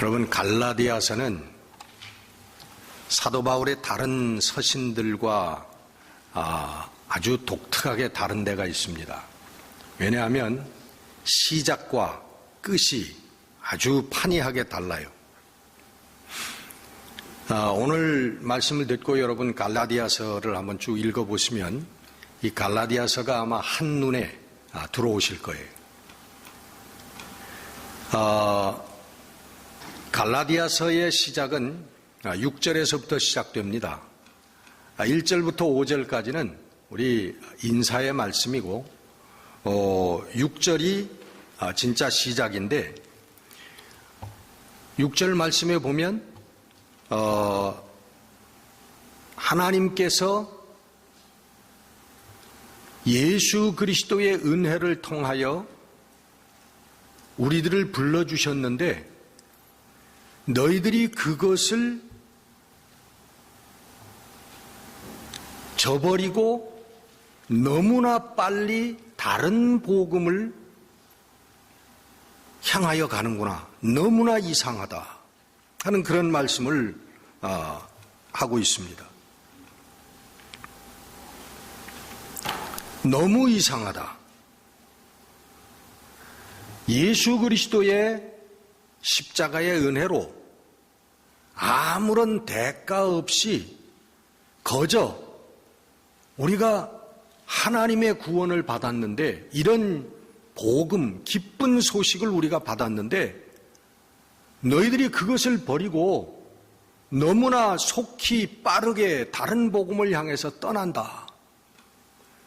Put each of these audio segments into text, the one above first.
여러분, 갈라디아서는 사도 바울의 다른 서신들과 아주 독특하게 다른 데가 있습니다. 왜냐하면 시작과 끝이 아주 판이하게 달라요. 오늘 말씀을 듣고 여러분 갈라디아서를 한번 쭉 읽어보시면 이 갈라디아서가 아마 한눈에 들어오실 거예요. 갈라디아서의 시작은 6절에서부터 시작됩니다. 1절부터 5절까지는 우리 인사의 말씀이고 6절이 진짜 시작인데 6절 말씀에 보면 하나님께서 예수 그리스도의 은혜를 통하여 우리들을 불러주셨는데 너희들이 그것을 저버리고 너무나 빨리 다른 복음을 향하여 가는구나. 너무나 이상하다 하는 그런 말씀을 하고 있습니다. 너무 이상하다. 예수 그리스도의 십자가의 은혜로 아무런 대가 없이 거저 우리가 하나님의 구원을 받았는데, 이런 복음, 기쁜 소식을 우리가 받았는데 너희들이 그것을 버리고 너무나 속히 빠르게 다른 복음을 향해서 떠난다.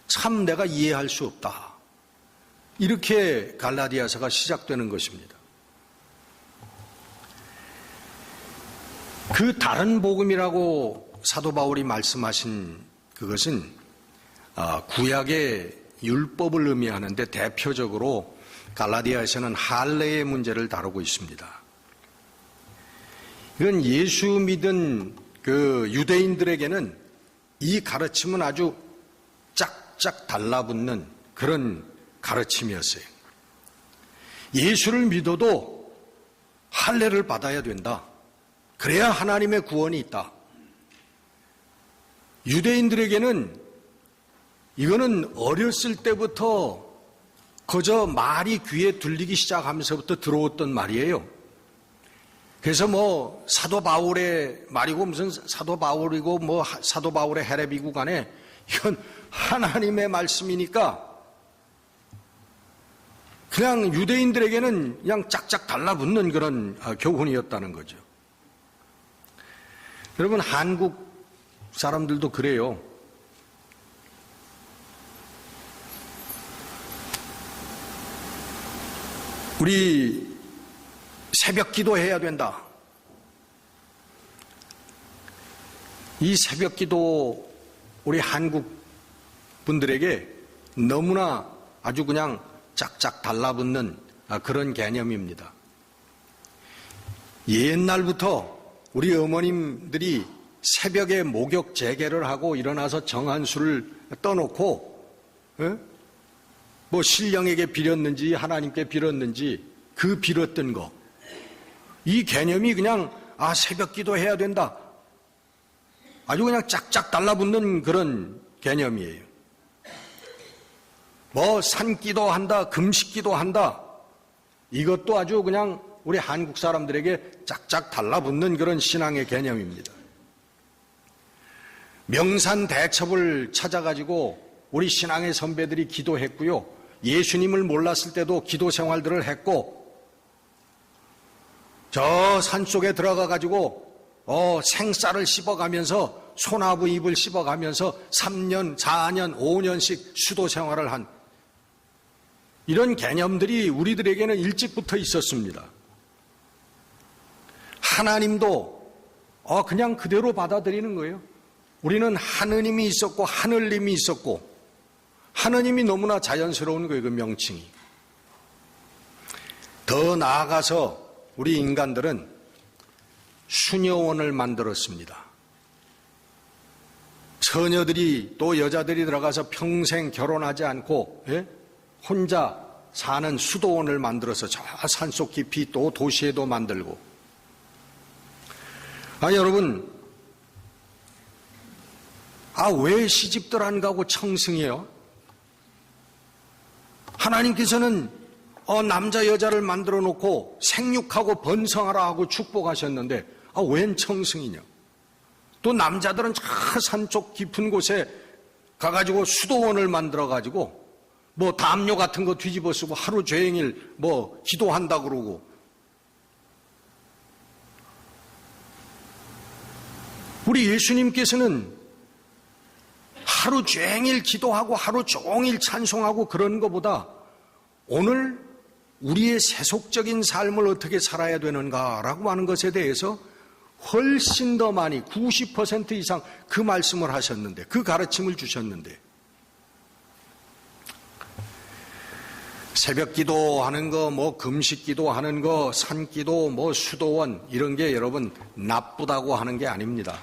참 내가 이해할 수 없다. 이렇게 갈라디아서가 시작되는 것입니다. 그 다른 복음이라고 사도 바울이 말씀하신 그것은 구약의 율법을 의미하는데 대표적으로 갈라디아에서는 할례의 문제를 다루고 있습니다. 이건 예수 믿은 그 유대인들에게는 이 가르침은 아주 짝짝 달라붙는 그런 가르침이었어요. 예수를 믿어도 할례를 받아야 된다. 그래야 하나님의 구원이 있다. 유대인들에게는 이거는 어렸을 때부터 그저 말이 귀에 들리기 시작하면서부터 들어왔던 말이에요. 그래서 뭐 사도 바울의 말이고 무슨 사도 바울이고 뭐 사도 바울의 헤레비고 간에 이건 하나님의 말씀이니까 그냥 유대인들에게는 그냥 짝짝 달라붙는 그런 교훈이었다는 거죠. 여러분, 한국 사람들도 그래요. 우리 새벽 기도해야 된다. 이 새벽 기도 우리 한국 분들에게 너무나 아주 그냥 짝짝 달라붙는 그런 개념입니다. 옛날부터 우리 어머님들이 새벽에 목욕 재개를 하고 일어나서 정한수를 떠놓고 뭐 신령에게 빌었는지 하나님께 빌었는지 그 빌었던 거, 이 개념이 그냥 새벽 기도해야 된다. 아주 그냥 짝짝 달라붙는 그런 개념이에요. 뭐 산기도 한다, 금식기도 한다. 이것도 아주 그냥 우리 한국 사람들에게 짝짝 달라붙는 그런 신앙의 개념입니다. 명산대첩을 찾아가지고 우리 신앙의 선배들이 기도했고요. 예수님을 몰랐을 때도 기도 생활들을 했고, 저 산속에 들어가가지고 생쌀을 씹어가면서 소나무 잎을 씹어가면서 3년, 4년, 5년씩 수도 생활을 한 이런 개념들이 우리들에게는 일찍부터 있었습니다. 하나님도 그냥 그대로 받아들이는 거예요. 우리는 하느님이 있었고 하늘님이 있었고 하느님이 너무나 자연스러운 거예요. 그 명칭이. 더 나아가서 우리 인간들은 수녀원을 만들었습니다. 처녀들이 또 여자들이 들어가서 평생 결혼하지 않고 혼자 사는 수도원을 만들어서 저 산속 깊이 또 도시에도 만들고 여러분, 왜 시집들 안 가고 청승해요? 하나님께서는 남자 여자를 만들어 놓고 생육하고 번성하라 하고 축복하셨는데 웬 청승이냐? 또 남자들은 저 산쪽 깊은 곳에 가가지고 수도원을 만들어가지고 뭐 담요 같은 거 뒤집어 쓰고 하루 종일 뭐 기도한다 그러고, 우리 예수님께서는 하루 종일 기도하고 하루 종일 찬송하고 그런 것보다 오늘 우리의 세속적인 삶을 어떻게 살아야 되는가라고 하는 것에 대해서 훨씬 더 많이 90% 이상 그 말씀을 하셨는데, 그 가르침을 주셨는데, 새벽 기도하는 거, 뭐 금식 기도하는 거, 산기도, 뭐 수도원 이런 게 여러분 나쁘다고 하는 게 아닙니다.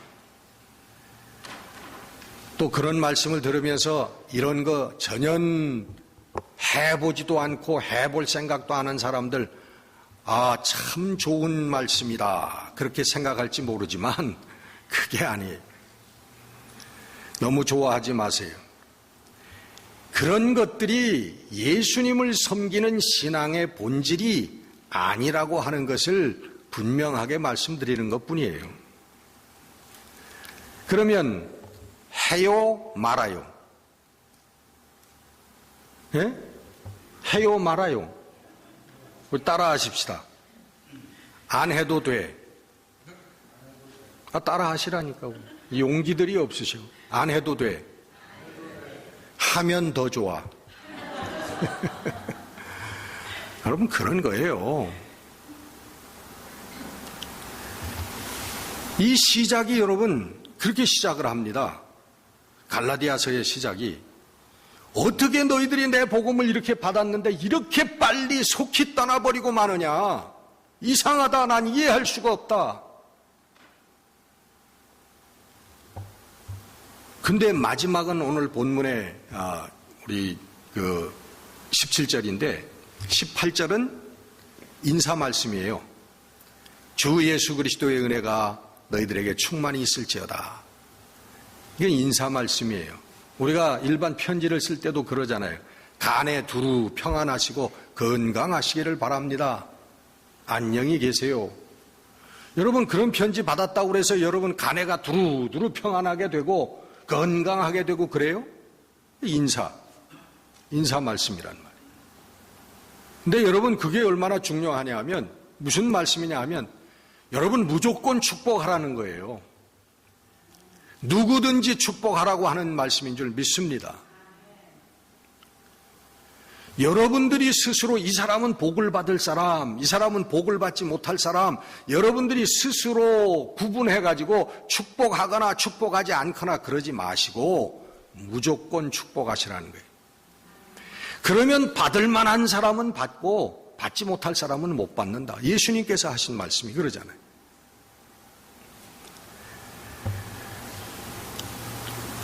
또 그런 말씀을 들으면서 이런 거 전혀 해보지도 않고 해볼 생각도 안 한 사람들, 참 좋은 말씀이다 그렇게 생각할지 모르지만 그게 아니에요. 너무 좋아하지 마세요. 그런 것들이 예수님을 섬기는 신앙의 본질이 아니라고 하는 것을 분명하게 말씀드리는 것뿐이에요. 그러면 해요, 말아요? 예? 해요, 말아요? 따라 하십시다. 안 해도 돼. 따라 하시라니까. 용기들이 없으셔. 안 해도 돼. 하면 더 좋아. 여러분, 그런 거예요. 이 시작이 여러분 그렇게 시작을 합니다. 갈라디아서의 시작이, 어떻게 너희들이 내 복음을 이렇게 받았는데 이렇게 빨리 속히 떠나버리고 마느냐. 이상하다. 난 이해할 수가 없다. 근데 마지막은 오늘 본문에 우리 17절인데 18절은 인사 말씀이에요. 주 예수 그리스도의 은혜가 너희들에게 충만히 있을지어다. 이게 인사 말씀이에요. 우리가 일반 편지를 쓸 때도 그러잖아요. 간에 두루 평안하시고 건강하시기를 바랍니다. 안녕히 계세요. 여러분, 그런 편지 받았다고 해서 여러분 간에가 두루두루 평안하게 되고 건강하게 되고 그래요? 인사 말씀이란 말이에요. 근데 여러분, 그게 얼마나 중요하냐 하면, 무슨 말씀이냐 하면, 여러분 무조건 축복하라는 거예요. 누구든지 축복하라고 하는 말씀인 줄 믿습니다. 여러분들이 스스로 이 사람은 복을 받을 사람, 이 사람은 복을 받지 못할 사람, 여러분들이 스스로 구분해가지고 축복하거나 축복하지 않거나 그러지 마시고 무조건 축복하시라는 거예요. 그러면 받을 만한 사람은 받고 받지 못할 사람은 못 받는다. 예수님께서 하신 말씀이 그러잖아요.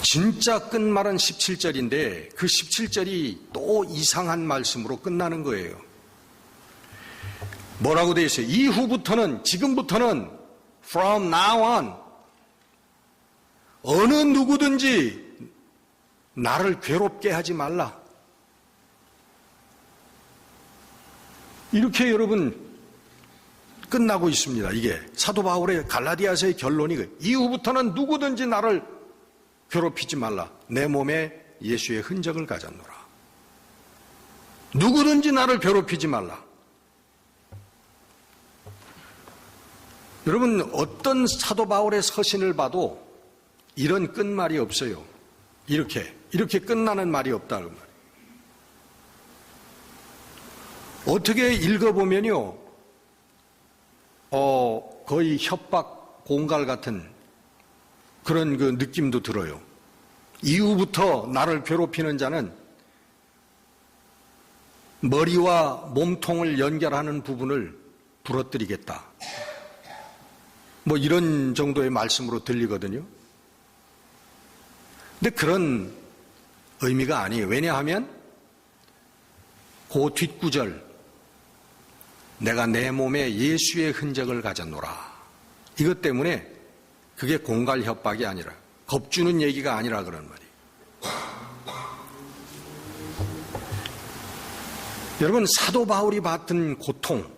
진짜 끝말은 17절인데 그 17절이 또 이상한 말씀으로 끝나는 거예요. 뭐라고 되어 있어요? 이후부터는, 지금부터는 from now on 어느 누구든지 나를 괴롭게 하지 말라. 이렇게 여러분 끝나고 있습니다. 이게 사도 바울의 갈라디아서의 결론이 이후부터는 누구든지 나를 괴롭히지 말라. 내 몸에 예수의 흔적을 가졌노라. 누구든지 나를 괴롭히지 말라. 여러분, 어떤 사도 바울의 서신을 봐도 이런 끝말이 없어요. 이렇게 끝나는 말이 없다는 말이에요. 어떻게 읽어보면요, 거의 협박, 공갈 같은 그런 그 느낌도 들어요. 이후부터 나를 괴롭히는 자는 머리와 몸통을 연결하는 부분을 부러뜨리겠다. 뭐 이런 정도의 말씀으로 들리거든요. 근데 그런 의미가 아니에요. 왜냐하면 그 뒷구절, 내가 내 몸에 예수의 흔적을 가졌노라. 이것 때문에 그게 공갈 협박이 아니라, 겁주는 얘기가 아니라 그런 말이에요. 여러분, 사도 바울이 받은 고통,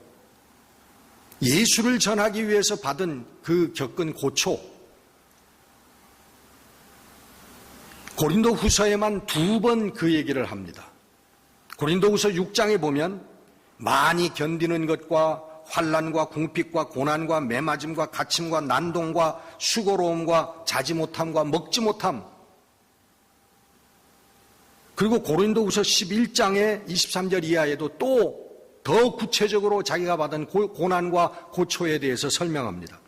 예수를 전하기 위해서 받은 그 겪은 고초, 고린도 후서에만 2번 그 얘기를 합니다. 고린도 후서 6장에 보면 많이 견디는 것과 환난과 궁핍과 고난과 매맞음과 갇힘과 난동과 수고로움과 자지 못함과 먹지 못함, 그리고 고린도 후서 11장의 23절 이하에도 또 더 구체적으로 자기가 받은 고난과 고초에 대해서 설명합니다.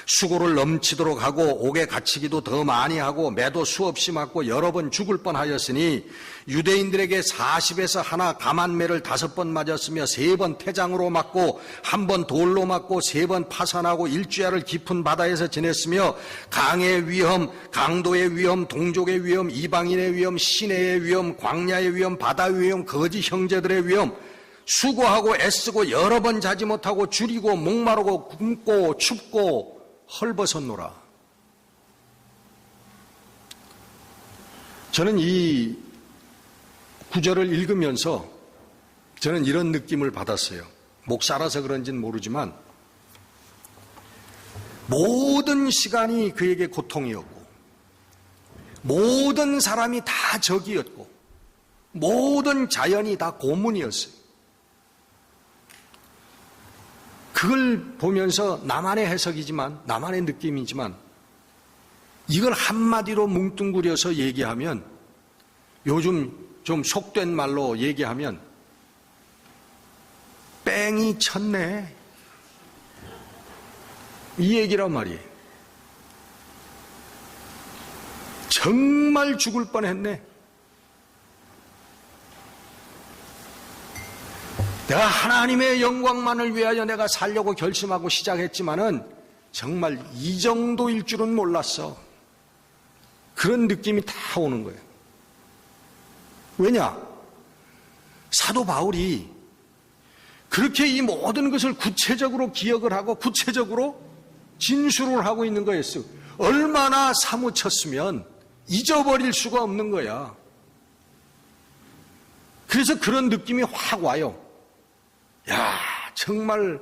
수고를 넘치도록 하고 옥에 갇히기도 더 많이 하고 매도 수없이 맞고 여러 번 죽을 뻔하였으니 유대인들에게 40에서 하나 감한매를 5번 맞았으며 3번 태장으로 맞고 1번 돌로 맞고 3번 파산하고 일주야를 깊은 바다에서 지냈으며 강의 위험, 강도의 위험, 동족의 위험, 이방인의 위험, 시내의 위험, 광야의 위험, 바다의 위험, 거짓 형제들의 위험, 수고하고 애쓰고 여러 번 자지 못하고 줄이고 목마르고 굶고 춥고 헐벗었노라. 저는 이 구절을 읽으면서 저는 이런 느낌을 받았어요. 목사라서 그런지는 모르지만 모든 시간이 그에게 고통이었고 모든 사람이 다 적이었고 모든 자연이 다 고문이었어요. 그걸 보면서 나만의 해석이지만, 나만의 느낌이지만, 이걸 한마디로 뭉뚱그려서 얘기하면, 요즘 좀 속된 말로 얘기하면, 뺑이 쳤네. 이 얘기란 말이에요. 정말 죽을 뻔했네. 내가 하나님의 영광만을 위하여 내가 살려고 결심하고 시작했지만은 정말 이 정도일 줄은 몰랐어. 그런 느낌이 다 오는 거예요. 왜냐? 사도 바울이 그렇게 이 모든 것을 구체적으로 기억을 하고 구체적으로 진술을 하고 있는 거였어요. 얼마나 사무쳤으면 잊어버릴 수가 없는 거야. 그래서 그런 느낌이 확 와요. 야, 정말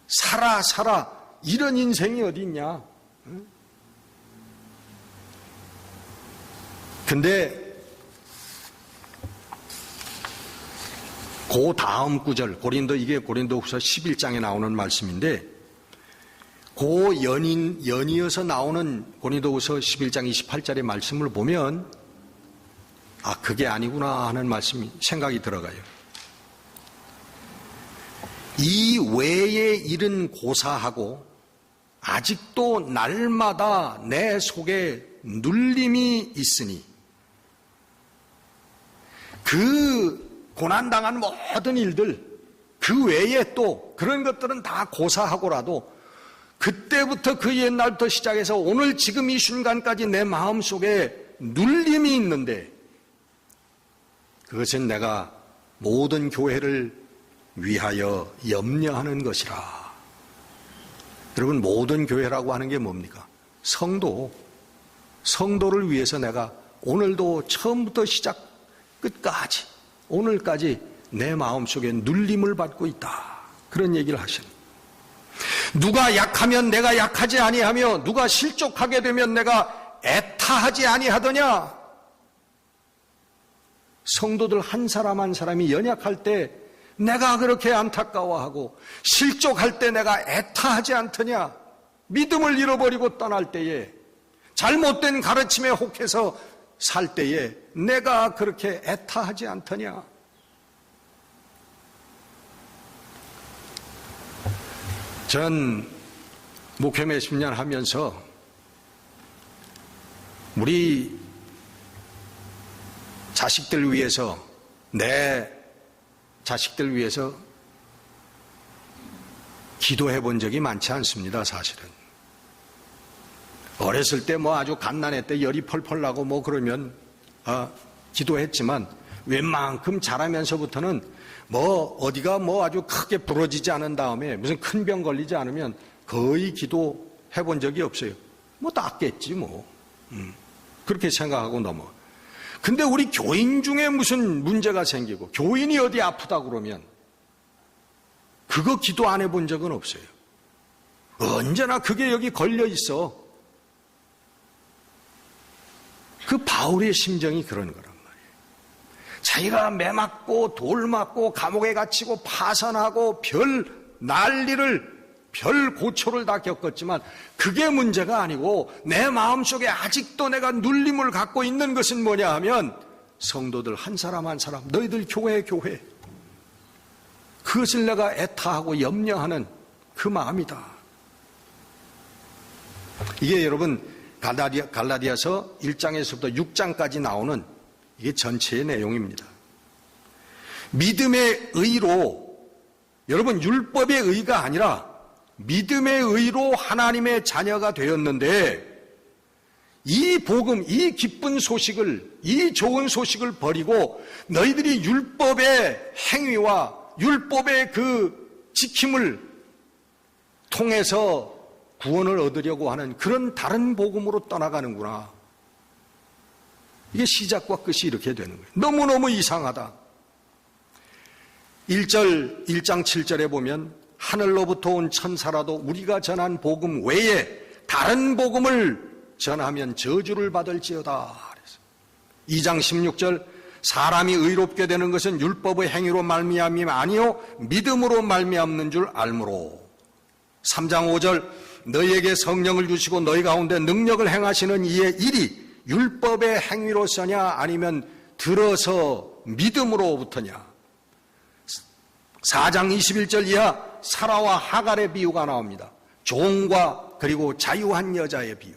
살아 이런 인생이 어디 있냐. 근데 그 다음 구절, 이게 고린도후서 11장에 나오는 말씀인데 그 연이어서 나오는 고린도후서 11장 28절의 말씀을 보면 아, 그게 아니구나 하는 말씀이 생각이 들어가요. 이 외의 일은 고사하고 아직도 날마다 내 속에 눌림이 있으니 그 고난당한 모든 일들 그 외에 또 그런 것들은 다 고사하고라도 그때부터 그 옛날부터 시작해서 오늘 지금 이 순간까지 내 마음속에 눌림이 있는데 그것은 내가 모든 교회를 위하여 염려하는 것이라. 여러분, 모든 교회라고 하는 게 뭡니까? 성도를 위해서 내가 오늘도 처음부터 시작 끝까지 오늘까지 내 마음속에 눌림을 받고 있다. 그런 얘기를 하시는. 누가 약하면 내가 약하지 아니하며 누가 실족하게 되면 내가 애타하지 아니하더냐. 성도들 한 사람 한 사람이 연약할 때 내가 그렇게 안타까워하고 실족할 때 내가 애타하지 않더냐. 믿음을 잃어버리고 떠날 때에 잘못된 가르침에 혹해서 살 때에 내가 그렇게 애타하지 않더냐. 전 목회 몇십 년 하면서 우리 자식들 위해서 내 자식들 위해서 기도해 본 적이 많지 않습니다. 사실은 어렸을 때 뭐 아주 갓난애 열이 펄펄 나고 뭐 그러면 기도했지만 웬만큼 자라면서부터는 뭐 어디가 뭐 아주 크게 부러지지 않은 다음에 무슨 큰 병 걸리지 않으면 거의 기도해 본 적이 없어요. 뭐 낫겠지 뭐. 그렇게 생각하고 넘어. 근데 우리 교인 중에 무슨 문제가 생기고 교인이 어디 아프다 그러면 그거 기도 안 해본 적은 없어요. 언제나 그게 여기 걸려 있어. 그 바울의 심정이 그런 거란 말이에요. 자기가 매 맞고 돌 맞고 감옥에 갇히고 파산하고 별 난리를 별 고초를 다 겪었지만 그게 문제가 아니고 내 마음속에 아직도 내가 눌림을 갖고 있는 것은 뭐냐 하면 성도들 한 사람 한 사람 너희들 교회 그것을 내가 애타하고 염려하는 그 마음이다. 이게 여러분 갈라디아서 1장에서부터 6장까지 나오는 이게 전체의 내용입니다. 믿음의 의로 여러분 율법의 의가 아니라 믿음의 의로 하나님의 자녀가 되었는데 이 복음, 이 기쁜 소식을, 이 좋은 소식을 버리고 너희들이 율법의 행위와 율법의 그 지킴을 통해서 구원을 얻으려고 하는 그런 다른 복음으로 떠나가는구나. 이게 시작과 끝이 이렇게 되는 거예요. 너무너무 이상하다. 1장 7절에 보면 하늘로부터 온 천사라도 우리가 전한 복음 외에 다른 복음을 전하면 저주를 받을지어다. 2장 16절 사람이 의롭게 되는 것은 율법의 행위로 말미암이 아니요 믿음으로 말미암는 줄 알므로. 3장 5절 너희에게 성령을 주시고 너희 가운데 능력을 행하시는 이의 일이 율법의 행위로서냐 아니면 들어서 믿음으로부터냐. 4장 21절 이하 사라와 하갈의 비유가 나옵니다. 종과 그리고 자유한 여자의 비유.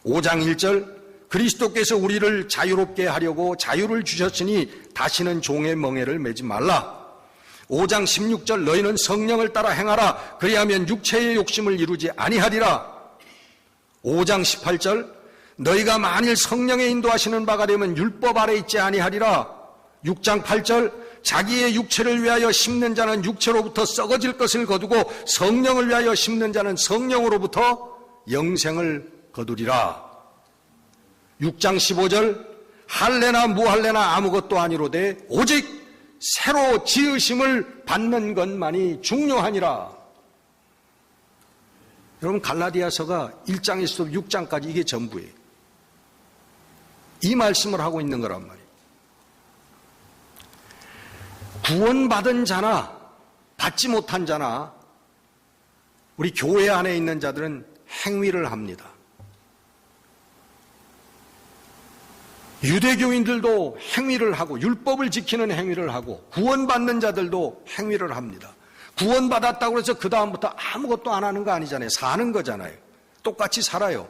5장 1절 그리스도께서 우리를 자유롭게 하려고 자유를 주셨으니 다시는 종의 멍에를 매지 말라. 5장 16절 너희는 성령을 따라 행하라. 그리하면 육체의 욕심을 이루지 아니하리라. 5장 18절 너희가 만일 성령의 인도하시는 바가 되면 율법 아래 있지 아니하리라. 6장 8절 자기의 육체를 위하여 심는 자는 육체로부터 썩어질 것을 거두고 성령을 위하여 심는 자는 성령으로부터 영생을 거두리라. 6장 15절 할례나 무할례나 아무것도 아니로되 오직 새로 지으심을 받는 것만이 중요하니라. 여러분 갈라디아서가 1장에서 6장까지 이게 전부예요. 이 말씀을 하고 있는 거란 말이에요. 구원받은 자나 받지 못한 자나 우리 교회 안에 있는 자들은 행위를 합니다. 유대교인들도 행위를 하고 율법을 지키는 행위를 하고 구원받는 자들도 행위를 합니다. 구원받았다고 해서 그 다음부터 아무것도 안 하는 거 아니잖아요. 사는 거잖아요. 똑같이 살아요.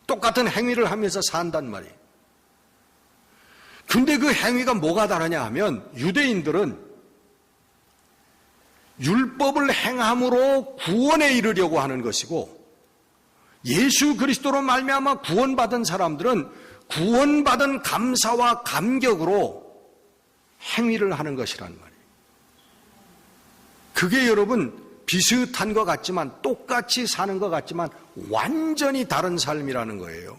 똑같은 행위를 하면서 산단 말이에요. 근데 그 행위가 뭐가 다르냐 하면 유대인들은 율법을 행함으로 구원에 이르려고 하는 것이고 예수 그리스도로 말미암아 구원받은 사람들은 구원받은 감사와 감격으로 행위를 하는 것이란 말이에요. 그게 여러분 비슷한 것 같지만 똑같이 사는 것 같지만 완전히 다른 삶이라는 거예요.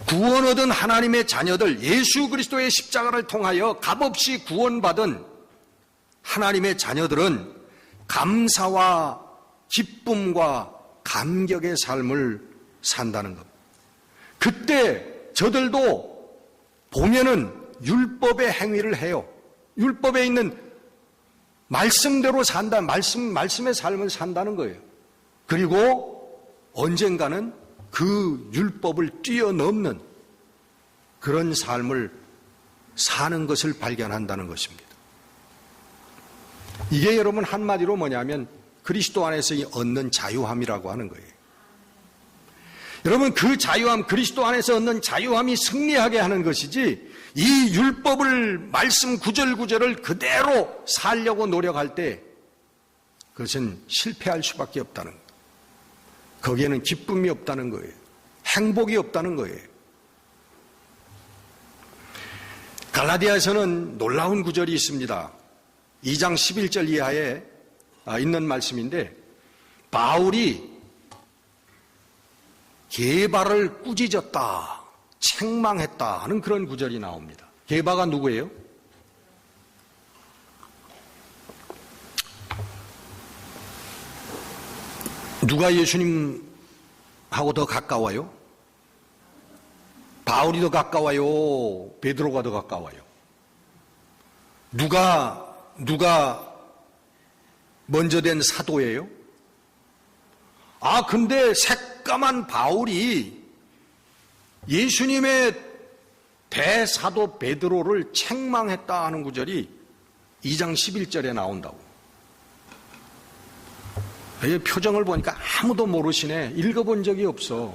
구원 얻은 하나님의 자녀들, 예수 그리스도의 십자가를 통하여 값없이 구원받은 하나님의 자녀들은 감사와 기쁨과 감격의 삶을 산다는 것. 그때 저들도 보면은 율법의 행위를 해요. 율법에 있는 말씀대로 산다, 말씀의 삶을 산다는 거예요. 그리고 언젠가는 그 율법을 뛰어넘는 그런 삶을 사는 것을 발견한다는 것입니다. 이게 여러분 한마디로 뭐냐면 그리스도 안에서 얻는 자유함이라고 하는 거예요. 여러분 그 자유함, 그리스도 안에서 얻는 자유함이 승리하게 하는 것이지 이 율법을 말씀 구절구절을 그대로 살려고 노력할 때 그것은 실패할 수밖에 없다는 거예요. 거기에는 기쁨이 없다는 거예요. 행복이 없다는 거예요. 갈라디아에서는 놀라운 구절이 있습니다. 2장 11절 이하에 있는 말씀인데 바울이 게바를 꾸짖었다, 책망했다 하는 그런 구절이 나옵니다. 게바가 누구예요? 누가 예수님하고 더 가까워요? 바울이 더 가까워요? 베드로가 더 가까워요? 누가 먼저 된 사도예요? 근데 새까만 바울이 예수님의 대사도 베드로를 책망했다 하는 구절이 2장 11절에 나온다고. 표정을 보니까 아무도 모르시네. 읽어본 적이 없어.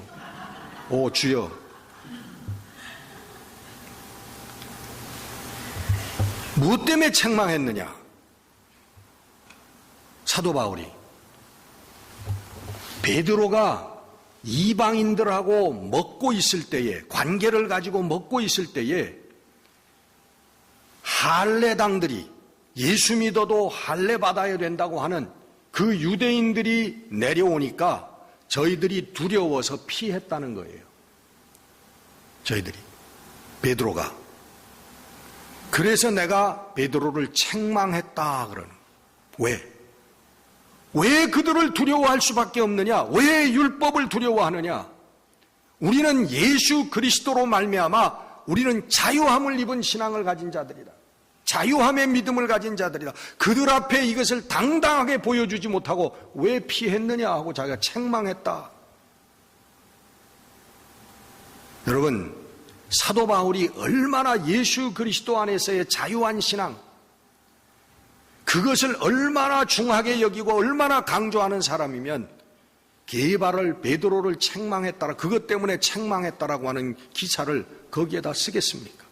오, 주여. 무엇 때문에 책망했느냐? 사도 바울이 베드로가 이방인들하고 먹고 있을 때에, 관계를 가지고 먹고 있을 때에 할례당들이 예수 믿어도 할례 받아야 된다고 하는 그 유대인들이 내려오니까 저희들이 두려워서 피했다는 거예요. 저희들이, 베드로가. 그래서 내가 베드로를 책망했다 그러는. 왜 그들을 두려워할 수밖에 없느냐? 왜 율법을 두려워하느냐? 우리는 예수 그리스도로 말미암아 우리는 자유함을 입은 신앙을 가진 자들이다. 자유함의 믿음을 가진 자들이다. 그들 앞에 이것을 당당하게 보여주지 못하고 왜 피했느냐 하고 자기가 책망했다. 여러분, 사도 바울이 얼마나 예수 그리스도 안에서의 자유한 신앙, 그것을 얼마나 중하게 여기고 얼마나 강조하는 사람이면 게바를, 베드로를 책망했다라, 그것 때문에 책망했다라고 하는 기사를 거기에다 쓰겠습니까?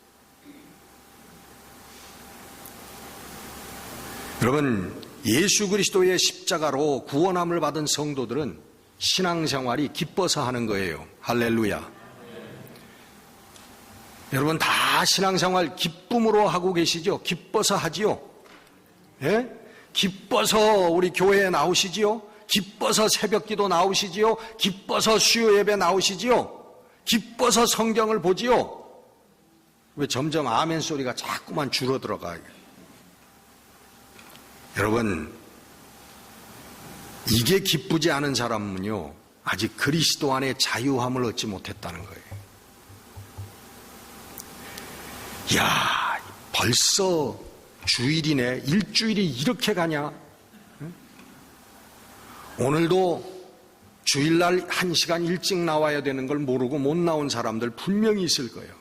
여러분, 예수 그리스도의 십자가로 구원함을 받은 성도들은 신앙생활이 기뻐서 하는 거예요. 할렐루야. 여러분 다 신앙생활 기쁨으로 하고 계시죠? 기뻐서 하지요? 예? 기뻐서 우리 교회에 나오시지요? 기뻐서 새벽기도 나오시지요? 기뻐서 수요 예배 나오시지요? 기뻐서 성경을 보지요? 왜 점점 아멘 소리가 자꾸만 줄어들어가요? 여러분, 이게 기쁘지 않은 사람은요, 아직 그리스도 안에 자유함을 얻지 못했다는 거예요. 야, 벌써 주일이네. 일주일이 이렇게 가냐? 오늘도 주일날 1시간 일찍 나와야 되는 걸 모르고 못 나온 사람들 분명히 있을 거예요.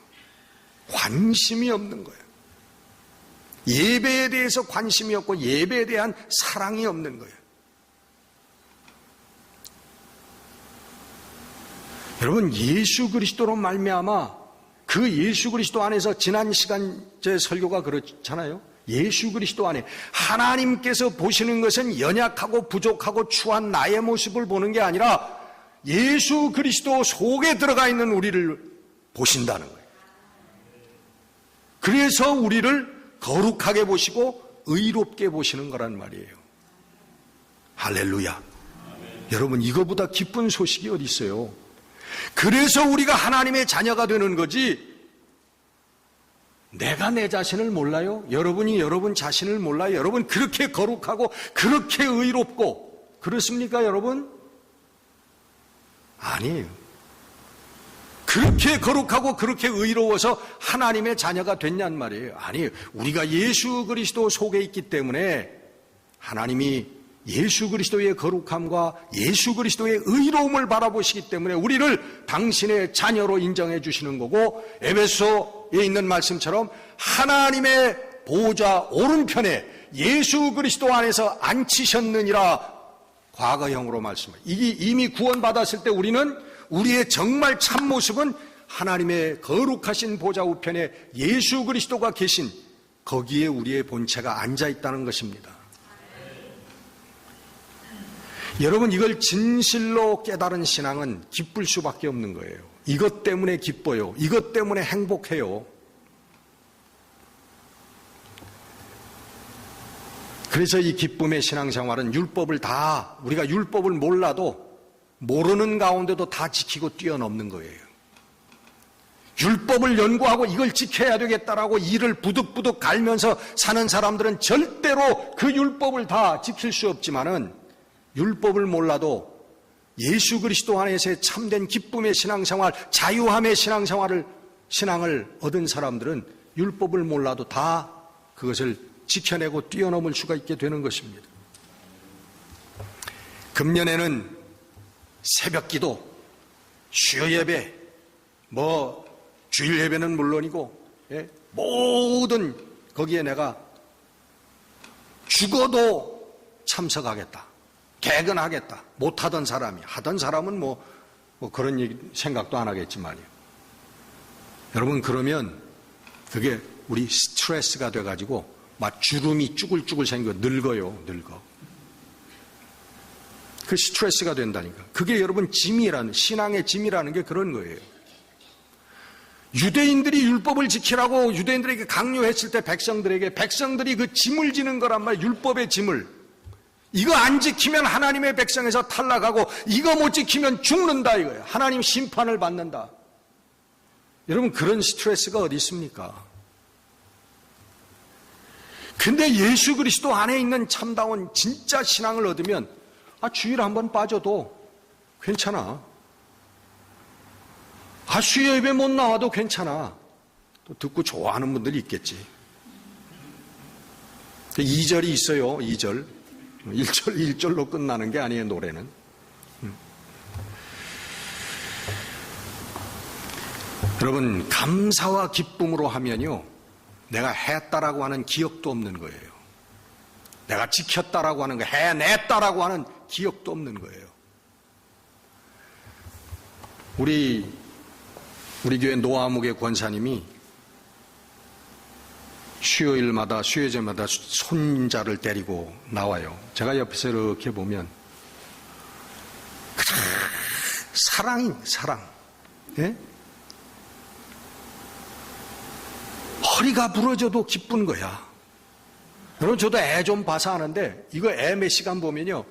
관심이 없는 거예요. 예배에 대해서 관심이 없고 예배에 대한 사랑이 없는 거예요. 여러분, 예수 그리스도로 말미암아 그 예수 그리스도 안에서, 지난 시간 제 설교가 그렇잖아요. 예수 그리스도 안에 하나님께서 보시는 것은 연약하고 부족하고 추한 나의 모습을 보는 게 아니라 예수 그리스도 속에 들어가 있는 우리를 보신다는 거예요. 그래서 우리를 거룩하게 보시고 의롭게 보시는 거란 말이에요. 할렐루야. 여러분, 이거보다 기쁜 소식이 어디 있어요? 그래서 우리가 하나님의 자녀가 되는 거지, 내가 내 자신을 몰라요? 여러분이 여러분 자신을 몰라요? 여러분 그렇게 거룩하고 그렇게 의롭고 그렇습니까, 여러분? 아니에요. 그렇게 거룩하고 그렇게 의로워서 하나님의 자녀가 됐냔 말이에요. 아니에요. 우리가 예수 그리스도 속에 있기 때문에 하나님이 예수 그리스도의 거룩함과 예수 그리스도의 의로움을 바라보시기 때문에 우리를 당신의 자녀로 인정해 주시는 거고, 에베소에 있는 말씀처럼 하나님의 보좌 오른편에 예수 그리스도 안에서 앉히셨느니라 과거형으로 말씀해요. 이미 구원받았을 때 우리는, 우리의 정말 참모습은 하나님의 거룩하신 보좌 우편에 예수 그리스도가 계신 거기에 우리의 본체가 앉아있다는 것입니다. 여러분, 이걸 진실로 깨달은 신앙은 기쁠 수밖에 없는 거예요. 이것 때문에 기뻐요. 이것 때문에 행복해요. 그래서 이 기쁨의 신앙생활은 우리가 율법을 몰라도 모르는 가운데도 다 지키고 뛰어넘는 거예요. 율법을 연구하고 이걸 지켜야 되겠다라고 이를 부득부득 갈면서 사는 사람들은 절대로 그 율법을 다 지킬 수 없지만은, 율법을 몰라도 예수 그리스도 안에서의 참된 기쁨의 신앙생활, 자유함의 신앙을 얻은 사람들은 율법을 몰라도 다 그것을 지켜내고 뛰어넘을 수가 있게 되는 것입니다. 금년에는 새벽기도, 주여 예배, 주일 예배는 물론이고, 모든 거기에 내가 죽어도 참석하겠다, 개근하겠다. 못하던 사람이, 하던 사람은 그런 생각도 안 하겠지만요. 여러분, 그러면 그게 우리 스트레스가 돼가지고 막 주름이 쭈글쭈글 늙어요. 그 스트레스가 된다니까. 그게 여러분 신앙의 짐이라는 게 그런 거예요. 유대인들이 율법을 지키라고 유대인들에게 강요했을 때 백성들이 그 짐을 지는 거란 말이에요. 율법의 짐을. 이거 안 지키면 하나님의 백성에서 탈락하고 이거 못 지키면 죽는다 이거예요. 하나님 심판을 받는다. 여러분, 그런 스트레스가 어디 있습니까? 근데 예수 그리스도 안에 있는 참다운 진짜 신앙을 얻으면 주일 한번 빠져도 괜찮아. 수요 예배 못 나와도 괜찮아. 또 듣고 좋아하는 분들이 있겠지. 2절이 있어요. 2절. 1절로 끝나는 게 아니에요, 노래는. 여러분, 감사와 기쁨으로 하면요, 내가 했다라고 하는 기억도 없는 거예요. 내가 지켰다라고 하는 거, 해냈다라고 하는 기억도 없는 거예요. 우리 교회 노아묵의 권사님이 수요제마다 손자를 데리고 나와요. 제가 옆에서 이렇게 보면 사랑. 예? 허리가 부러져도 기쁜 거야. 여러분, 저도 애 좀 봐서 아는데 이거 애 몇 시간 보면요,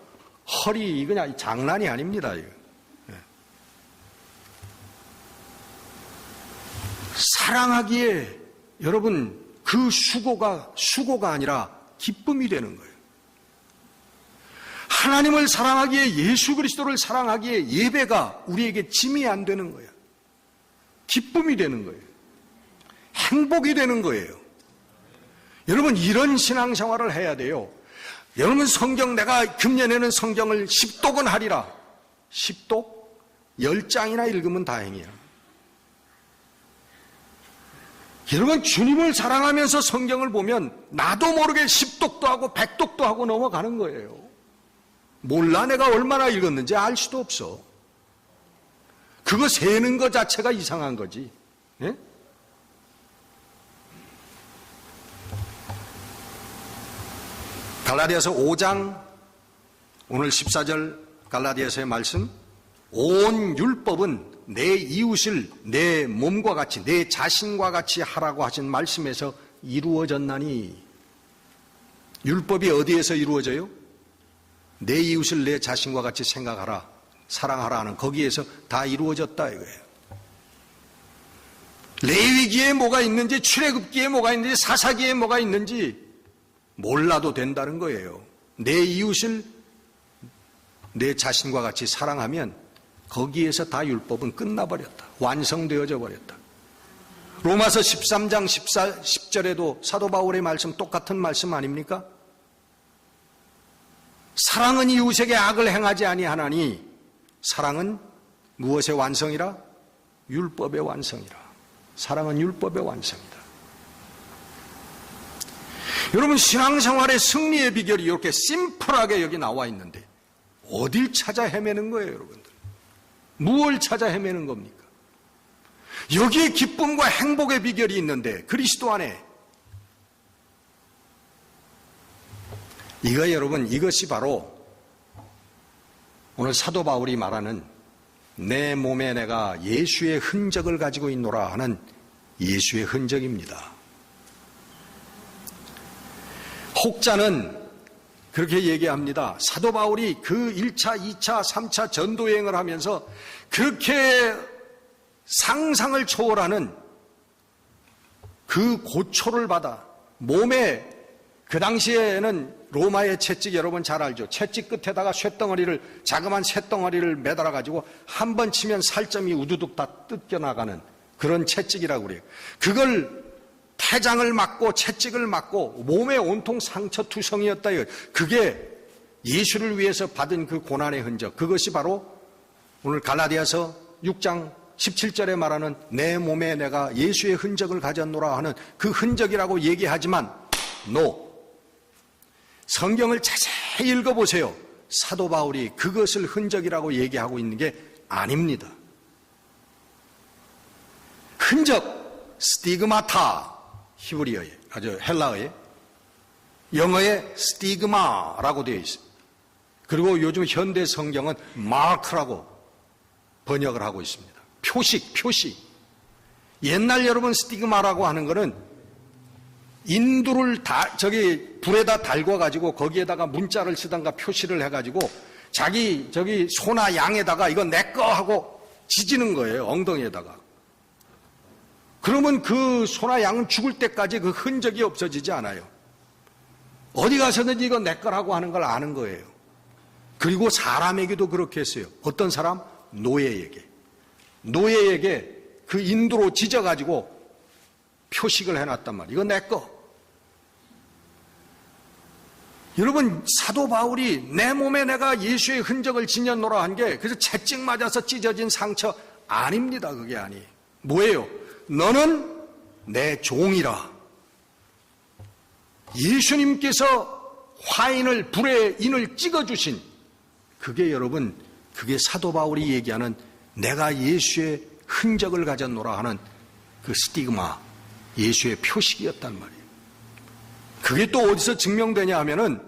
허리 그냥 장난이 아닙니다. 이거. 사랑하기에 여러분, 그 수고가 아니라 기쁨이 되는 거예요. 하나님을 사랑하기에, 예수 그리스도를 사랑하기에 예배가 우리에게 짐이 안 되는 거예요. 기쁨이 되는 거예요. 행복이 되는 거예요. 여러분, 이런 신앙생활을 해야 돼요. 여러분, 내가 금년에는 성경을 10독은 하리라. 10독? 10장이나 읽으면 다행이야. 여러분, 주님을 사랑하면서 성경을 보면 나도 모르게 10독도 하고 100독도 하고 넘어가는 거예요. 몰라 내가 얼마나 읽었는지 알 수도 없어. 그거 세는 것 자체가 이상한 거지. 네? 갈라디아서 5장 오늘 14절 갈라디아서의 말씀, 온 율법은 내 이웃을 내 몸과 같이, 내 자신과 같이 하라고 하신 말씀에서 이루어졌나니. 율법이 어디에서 이루어져요? 내 이웃을 내 자신과 같이 생각하라, 사랑하라 하는 거기에서 다 이루어졌다 이거예요. 레위기에 뭐가 있는지, 출애굽기에 뭐가 있는지, 사사기에 뭐가 있는지 몰라도 된다는 거예요. 내 이웃을 내 자신과 같이 사랑하면 거기에서 다 율법은 끝나버렸다. 완성되어져 버렸다. 로마서 13장 10절에도 사도 바울의 말씀 똑같은 말씀 아닙니까? 사랑은 이웃에게 악을 행하지 아니하나니. 사랑은 무엇의 완성이라? 율법의 완성이라. 사랑은 율법의 완성이다. 여러분, 신앙생활의 승리의 비결이 이렇게 심플하게 여기 나와 있는데 어딜 찾아 헤매는 거예요, 여러분들? 무엇을 찾아 헤매는 겁니까? 여기에 기쁨과 행복의 비결이 있는데, 그리스도 안에. 여러분, 이것이 바로 오늘 사도 바울이 말하는 내 몸에 내가 예수의 흔적을 가지고 있노라 하는 예수의 흔적입니다. 혹자는 그렇게 얘기합니다. 사도 바울이 그 1차, 2차, 3차 전도여행을 하면서 그렇게 상상을 초월하는 그 고초를 받아 몸에, 그 당시에는 로마의 채찍 여러분 잘 알죠. 채찍 끝에다가 쇳덩어리를, 자그마한 쇳덩어리를 매달아 가지고 한 번 치면 살점이 우두둑 다 뜯겨나가는 그런 채찍이라고 그래요. 그걸 태장을 맞고 채찍을 맞고 몸에 온통 상처투성이었다. 그게 예수를 위해서 받은 그 고난의 흔적, 그것이 바로 오늘 갈라디아서 6장 17절에 말하는 내 몸에 내가 예수의 흔적을 가졌노라 하는 그 흔적이라고 얘기하지만 성경을 자세히 읽어보세요. 사도 바울이 그것을 흔적이라고 얘기하고 있는 게 아닙니다. 흔적, 스티그마타, 히브리어에, 헬라어에, 영어에 스티그마라고 되어 있습니다. 그리고 요즘 현대 성경은 마크라고 번역을 하고 있습니다. 표식. 옛날 여러분 스티그마라고 하는 거는 인두를 불에다 달궈가지고 거기에다가 문자를 쓰던가 표시를 해가지고 자기 소나 양에다가 이거 내꺼 하고 지지는 거예요. 엉덩이에다가. 그러면 그 소나 양은 죽을 때까지 그 흔적이 없어지지 않아요. 어디 가서든지 이거 내 거라고 하는 걸 아는 거예요. 그리고 사람에게도 그렇게 했어요. 어떤 사람? 노예에게 그 인두로 지져가지고 표식을 해놨단 말이에요. 이거 내 거. 여러분, 사도 바울이 내 몸에 내가 예수의 흔적을 지녔노라 한 게 그래서 채찍 맞아서 찢어진 상처 아닙니다. 그게 아니에요. 뭐예요? 너는 내 종이라. 예수님께서 화인을, 불에 인을 찍어주신 그게 여러분, 그게 사도 바울이 얘기하는 내가 예수의 흔적을 가졌노라 하는 그 스티그마, 예수의 표식이었단 말이에요. 그게 또 어디서 증명되냐 하면은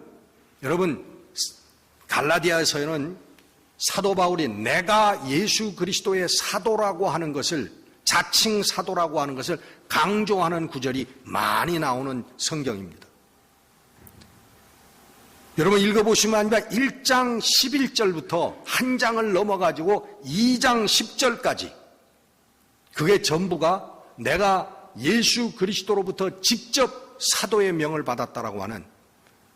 여러분, 갈라디아서에는 사도 바울이 내가 예수 그리스도의 사도라고 하는 것을, 자칭 사도라고 하는 것을 강조하는 구절이 많이 나오는 성경입니다. 여러분 읽어보시면 1장 11절부터 한 장을 넘어가지고 2장 10절까지 그게 전부가 내가 예수 그리스도로부터 직접 사도의 명을 받았다라고 하는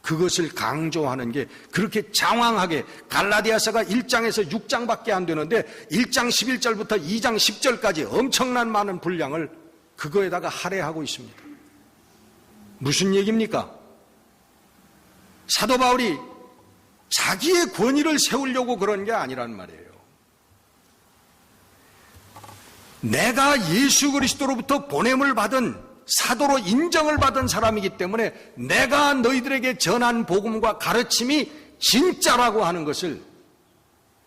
그것을 강조하는 게 그렇게 장황하게 갈라디아서가 1장에서 6장밖에 안 되는데 1장 11절부터 2장 10절까지 엄청난 많은 분량을 그거에다가 할애하고 있습니다. 무슨 얘기입니까? 사도 바울이 자기의 권위를 세우려고 그런 게 아니란 말이에요. 내가 예수 그리스도로부터 보냄을 받은 사도로 인정을 받은 사람이기 때문에 내가 너희들에게 전한 복음과 가르침이 진짜라고 하는 것을,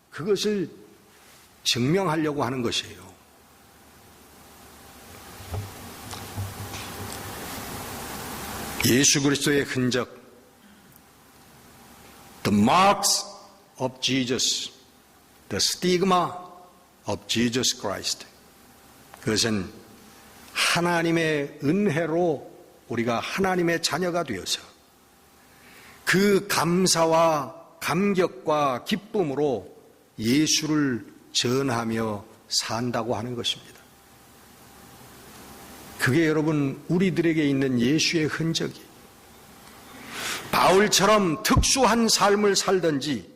그것을 증명하려고 하는 것이에요. 예수 그리스도의 흔적, the marks of Jesus, the stigma of Jesus Christ. 그것은 하나님의 은혜로 우리가 하나님의 자녀가 되어서 그 감사와 감격과 기쁨으로 예수를 전하며 산다고 하는 것입니다. 그게 여러분 우리들에게 있는 예수의 흔적이, 바울처럼 특수한 삶을 살든지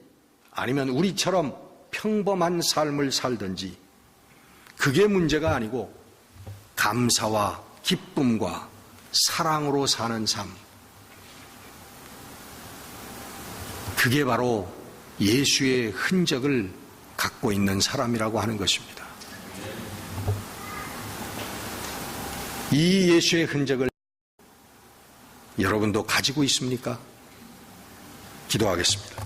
아니면 우리처럼 평범한 삶을 살든지 그게 문제가 아니고 감사와 기쁨과 사랑으로 사는 삶, 그게 바로 예수의 흔적을 갖고 있는 사람이라고 하는 것입니다. 이 예수의 흔적을 여러분도 가지고 있습니까? 기도하겠습니다.